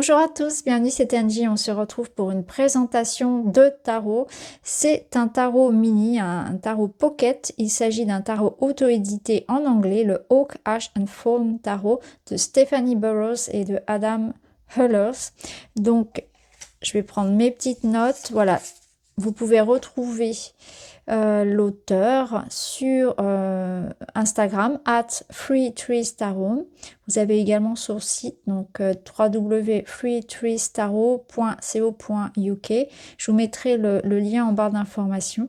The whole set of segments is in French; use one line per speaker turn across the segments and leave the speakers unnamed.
Bonjour à tous, bienvenue, c'est Angie. On se retrouve pour une présentation de tarot. C'est un tarot mini, un tarot pocket. Il s'agit d'un tarot auto-édité en anglais, le Oak, Ash and Fawn Tarot de Stephanie Burrows et de Adam Hullers. Donc, je vais prendre mes petites notes. Voilà, vous pouvez retrouver l'auteur sur Instagram @freetreestarot. Vous avez également son site donc www.freetreestarot.co.uk. Je vous mettrai le lien en barre d'informations.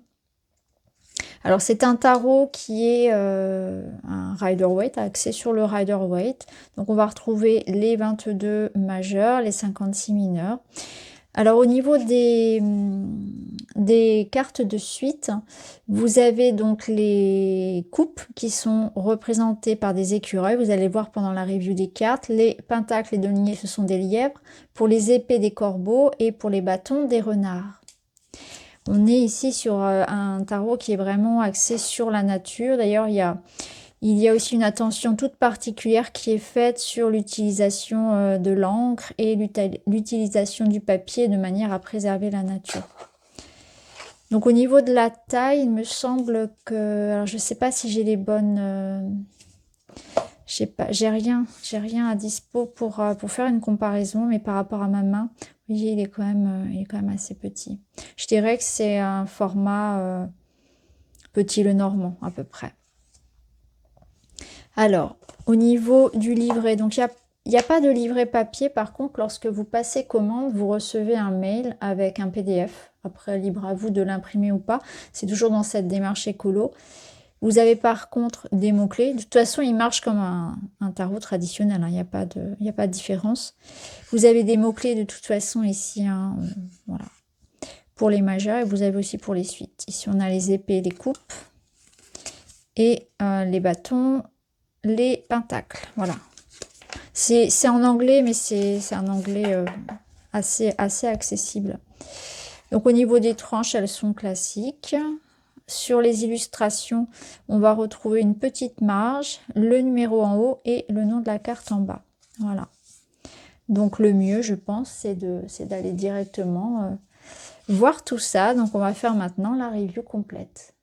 Alors c'est un tarot qui est un Rider-Waite, axé sur le Rider-Waite. Donc on va retrouver les 22 majeurs, les 56 mineurs. Alors au niveau des cartes de suite, vous avez donc les coupes qui sont représentées par des écureuils. Vous allez voir pendant la review des cartes. Les pentacles et deniers, ce sont des lièvres. Pour les épées, des corbeaux. Et pour les bâtons, des renards. On est ici sur un tarot qui est vraiment axé sur la nature. D'ailleurs, il y a aussi une attention toute particulière qui est faite sur l'utilisation de l'encre et l'utilisation du papier de manière à préserver la nature. Donc au niveau de la taille, il me semble que... Alors je ne sais pas si j'ai les bonnes... j'ai rien à dispo pour faire une comparaison, mais par rapport à ma main, oui, il est quand même assez petit. Je dirais que c'est un format petit le normand à peu près. Alors, au niveau du livret, donc il n'y a pas de livret papier. Par contre, lorsque vous passez commande, vous recevez un mail avec un PDF. Après, libre à vous de l'imprimer ou pas. C'est toujours dans cette démarche écolo. Vous avez par contre des mots-clés. De toute façon, il marche comme un tarot traditionnel. Il n'y a pas de différence. Vous avez des mots-clés de toute façon ici. Voilà. Pour les majeurs et vous avez aussi pour les suites. Ici, on a les épées, les coupes et les bâtons, les pentacles. Voilà. C'est en anglais, mais c'est un anglais assez accessible. Donc au niveau des tranches, elles sont classiques. Sur les illustrations, on va retrouver une petite marge, le numéro en haut et le nom de la carte en bas. Voilà. Donc le mieux, je pense, c'est d'aller directement voir tout ça. Donc on va faire maintenant la review complète.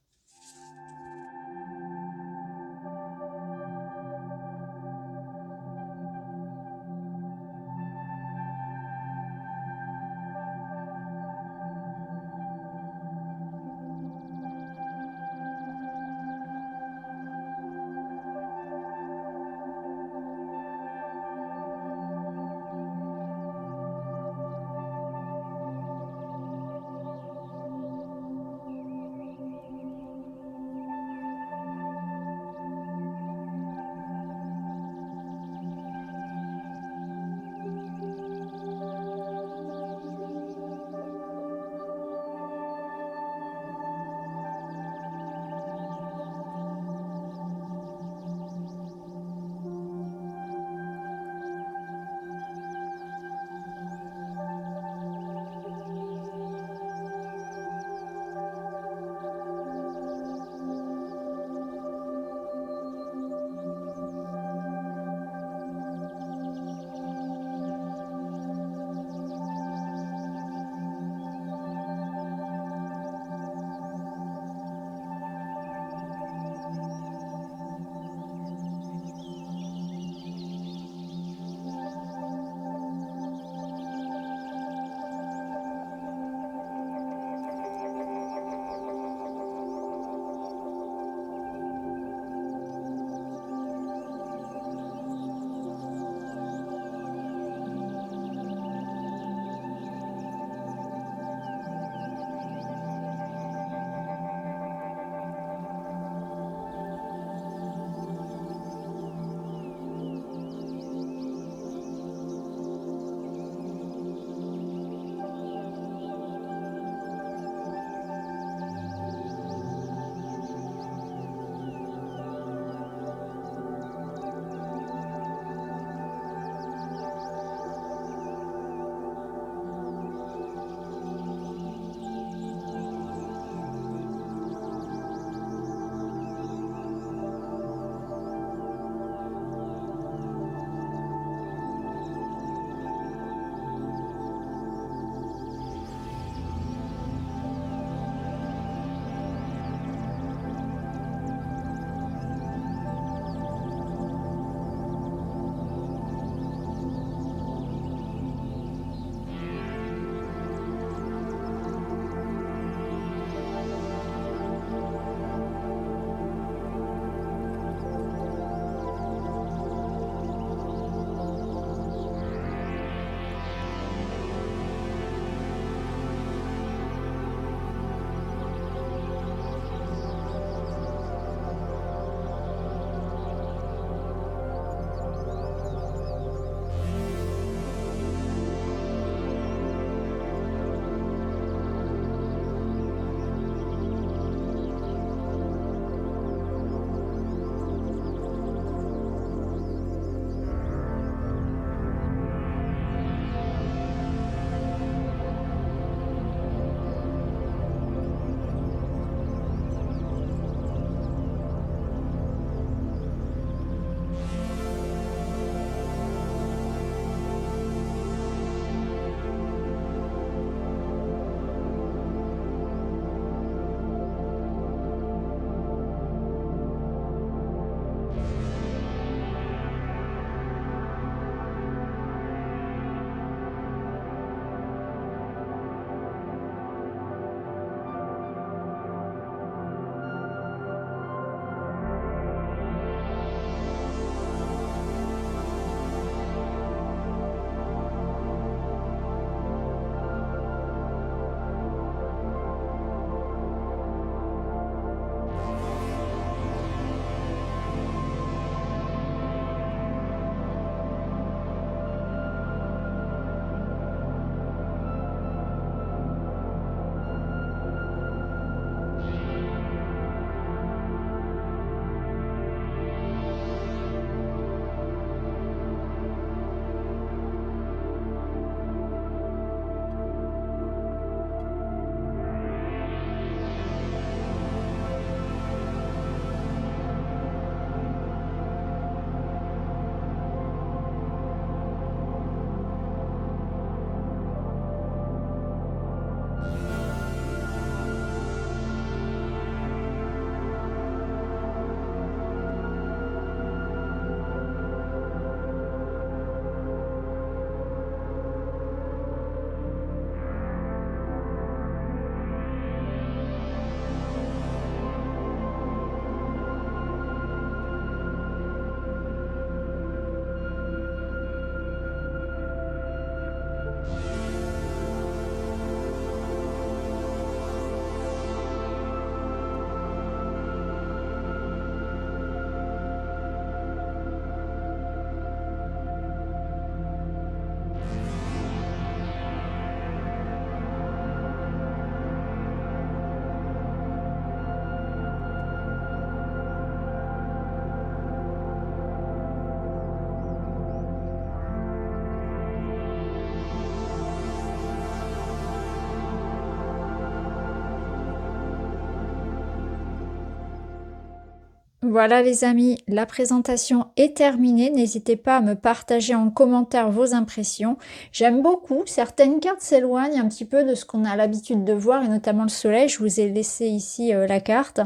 Voilà les amis, la présentation est terminée. N'hésitez pas à me partager en commentaire vos impressions. J'aime beaucoup. Certaines cartes s'éloignent un petit peu de ce qu'on a l'habitude de voir, et notamment le soleil. Je vous ai laissé ici la carte.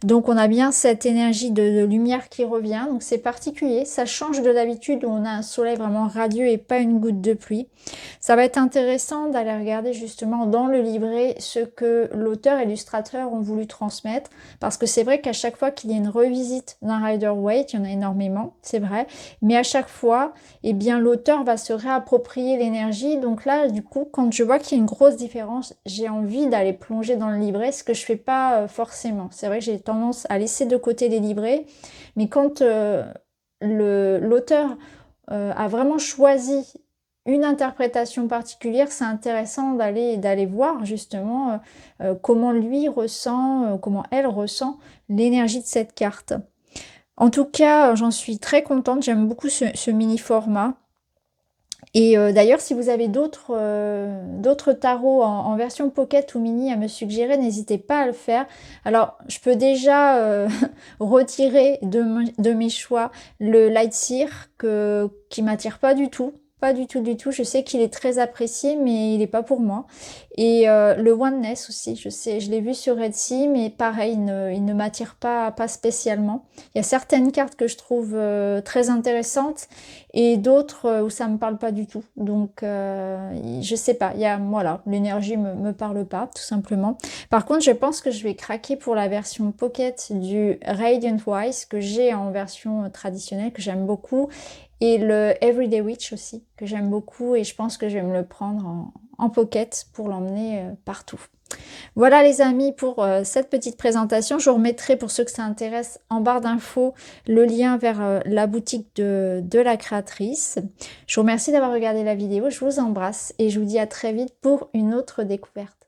Donc on a bien cette énergie de lumière qui revient. Donc c'est particulier. Ça change de d'habitude où on a un soleil vraiment radieux et pas une goutte de pluie. Ça va être intéressant d'aller regarder justement dans le livret ce que l'auteur et l'illustrateur ont voulu transmettre. Parce que c'est vrai qu'à chaque fois qu'il y a une revisite d'un Rider-Waite, il y en a énormément, c'est vrai, mais à chaque fois, eh bien, l'auteur va se réapproprier l'énergie. Donc là, du coup, quand je vois qu'il y a une grosse différence, j'ai envie d'aller plonger dans le livret, ce que je fais pas forcément. C'est vrai que j'ai tendance à laisser de côté les livrets, mais quand l'auteur a vraiment choisi une interprétation particulière, c'est intéressant d'aller voir justement comment lui ressent, comment elle ressent l'énergie de cette carte. En tout cas, j'en suis très contente, j'aime beaucoup ce mini format. Et d'ailleurs, si vous avez d'autres tarots en version pocket ou mini à me suggérer, n'hésitez pas à le faire. Alors, je peux déjà retirer de mes choix le Lightseer qui m'attire pas du tout. Pas du tout, du tout. Je sais qu'il est très apprécié, mais il n'est pas pour moi. Et le Oneness aussi, je sais, je l'ai vu sur Etsy, mais pareil, il ne m'attire pas spécialement. Il y a certaines cartes que je trouve très intéressantes et d'autres où ça me parle pas du tout. Donc, je sais pas, voilà, l'énergie me parle pas, tout simplement. Par contre, je pense que je vais craquer pour la version pocket du Radiant Wise que j'ai en version traditionnelle, que j'aime beaucoup. Et le Everyday Witch aussi, que j'aime beaucoup, et je pense que je vais me le prendre en pocket pour l'emmener partout. Voilà les amis pour cette petite présentation. Je vous remettrai pour ceux que ça intéresse en barre d'infos le lien vers la boutique de la créatrice. Je vous remercie d'avoir regardé la vidéo, je vous embrasse et je vous dis à très vite pour une autre découverte.